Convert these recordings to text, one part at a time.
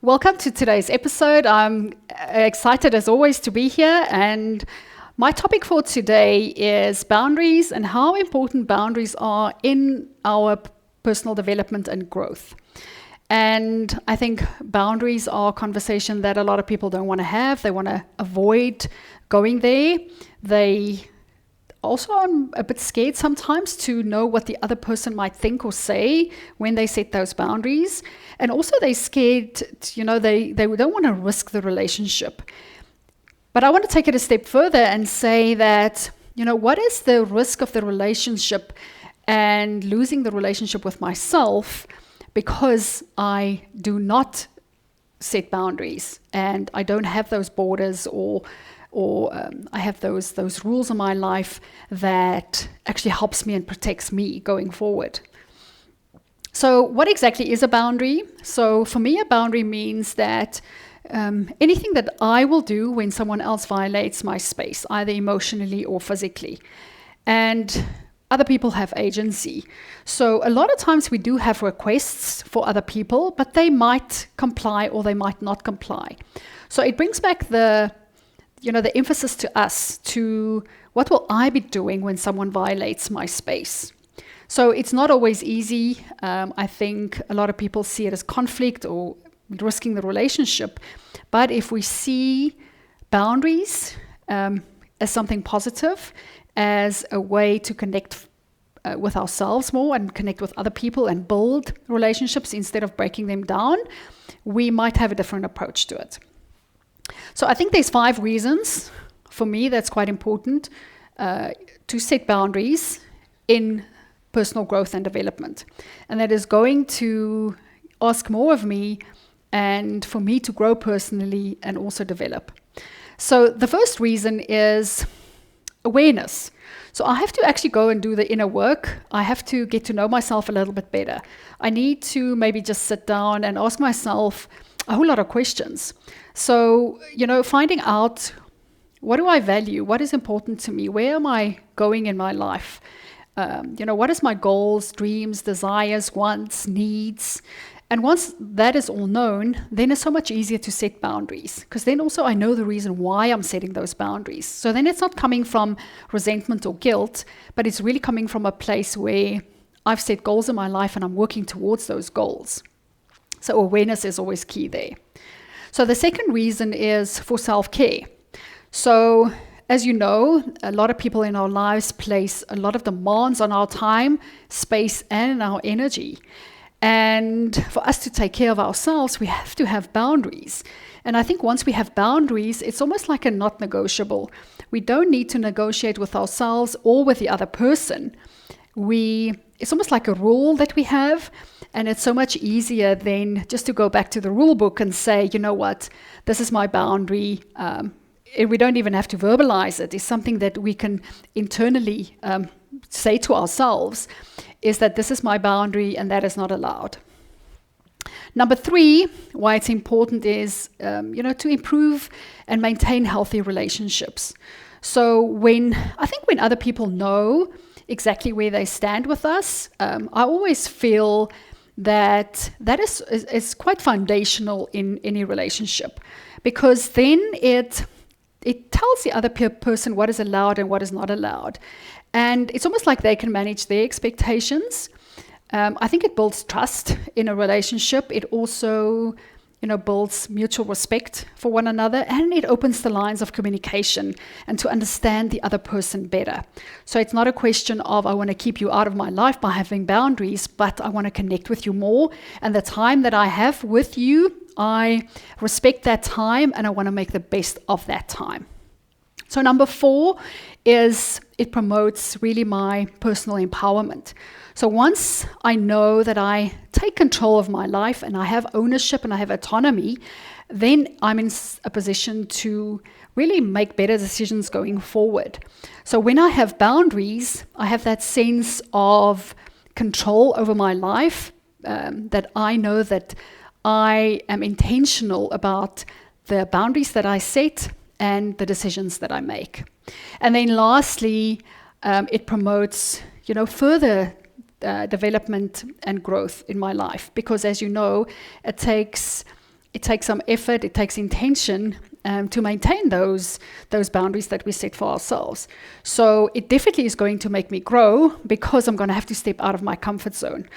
Welcome to today's episode. I'm excited as always to be here, and my topic for today is boundaries and how important boundaries are in our personal development and growth. And I think boundaries are a conversation that a lot of people don't want to have. They want to avoid going there. They also are a bit scared sometimes to know what the other person might think or say when they set those boundaries. And also they're scared, they don't want to risk the relationship. But I want to take it a step further and say that, what is the risk of the relationship and losing the relationship with myself because I do not set boundaries and I don't have those borders or I have those rules in my life that actually helps me and protects me going forward. So what exactly is a boundary? So for me, a boundary means that anything that I will do when someone else violates my space, either emotionally or physically. And other people have agency. So a lot of times we do have requests for other people, but they might comply or they might not comply. So it brings back the emphasis to us, to what will I be doing when someone violates my space. So it's not always easy. I think a lot of people see it as conflict or risking the relationship. But if we see boundaries as something positive, as a way to connect with ourselves more and connect with other people and build relationships instead of breaking them down, we might have a different approach to it. So I think there's 5 reasons for me that's quite important to set boundaries in personal growth and development. And that is going to ask more of me and for me to grow personally and also develop. So the first reason is awareness. So I have to actually go and do the inner work. I have to get to know myself a little bit better. I need to maybe just sit down and ask myself a whole lot of questions. So, finding out, what do I value? What is important to me? Where am I going in my life? What is my goals, dreams, desires, wants, needs? And once that is all known, then it's so much easier to set boundaries, because then also I know the reason why I'm setting those boundaries. So then it's not coming from resentment or guilt, but it's really coming from a place where I've set goals in my life and I'm working towards those goals. So awareness is always key there. So the second reason is for self-care. So as you know, a lot of people in our lives place a lot of demands on our time, space, and our energy. And for us to take care of ourselves, we have to have boundaries. And I think once we have boundaries, it's almost like a not negotiable. We don't need to negotiate with ourselves or with the other person. It's almost like a rule that we have. And it's so much easier than just to go back to the rule book and say, this is my boundary. We don't even have to verbalize it. It's something that we can internally say to ourselves, is that this is my boundary and that is not allowed. Number 3, why it's important is, to improve and maintain healthy relationships. So when other people know exactly where they stand with us, I always feel that is quite foundational in any relationship, because then it tells the other person what is allowed and what is not allowed. And it's almost like they can manage their expectations. I think it builds trust in a relationship. It also, builds mutual respect for one another, and it opens the lines of communication and to understand the other person better. So it's not a question of, I want to keep you out of my life by having boundaries, but I want to connect with you more. And the time that I have with you, I respect that time and I want to make the best of that time. So number 4 is it promotes really my personal empowerment. So once I know that I take control of my life and I have ownership and I have autonomy, then I'm in a position to really make better decisions going forward. So when I have boundaries, I have that sense of control over my life, that I know that I am intentional about the boundaries that I set and the decisions that I make. And then lastly, it promotes, further development and growth in my life, because as you know, it takes it takes some effort, it takes intention to maintain those boundaries that we set for ourselves. So it definitely is going to make me grow because I'm going to have to step out of my comfort zone.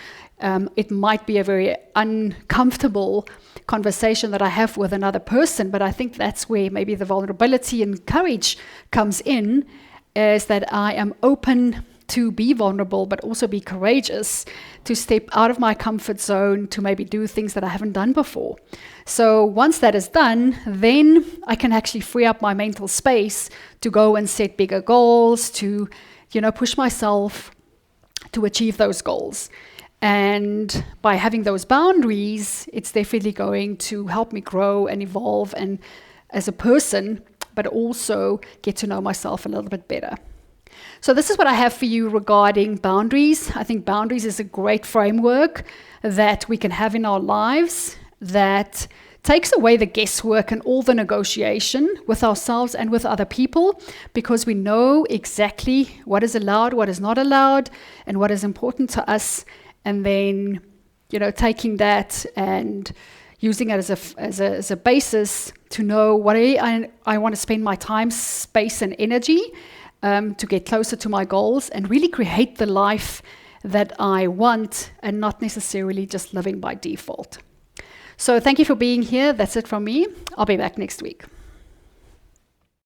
It might be a very uncomfortable conversation that I have with another person, but I think that's where maybe the vulnerability and courage comes in, is that I am open to be vulnerable, but also be courageous, to step out of my comfort zone, to maybe do things that I haven't done before. So once that is done, then I can actually free up my mental space to go and set bigger goals, to, push myself to achieve those goals. And by having those boundaries, it's definitely going to help me grow and evolve and as a person, but also get to know myself a little bit better. So this is what I have for you regarding boundaries. I think boundaries is a great framework that we can have in our lives that takes away the guesswork and all the negotiation with ourselves and with other people, because we know exactly what is allowed, what is not allowed, and what is important to us. And then, taking that and using it as a basis to know what I want to spend my time, space, and energy to get closer to my goals and really create the life that I want, and not necessarily just living by default. So thank you for being here. That's it from me. I'll be back next week.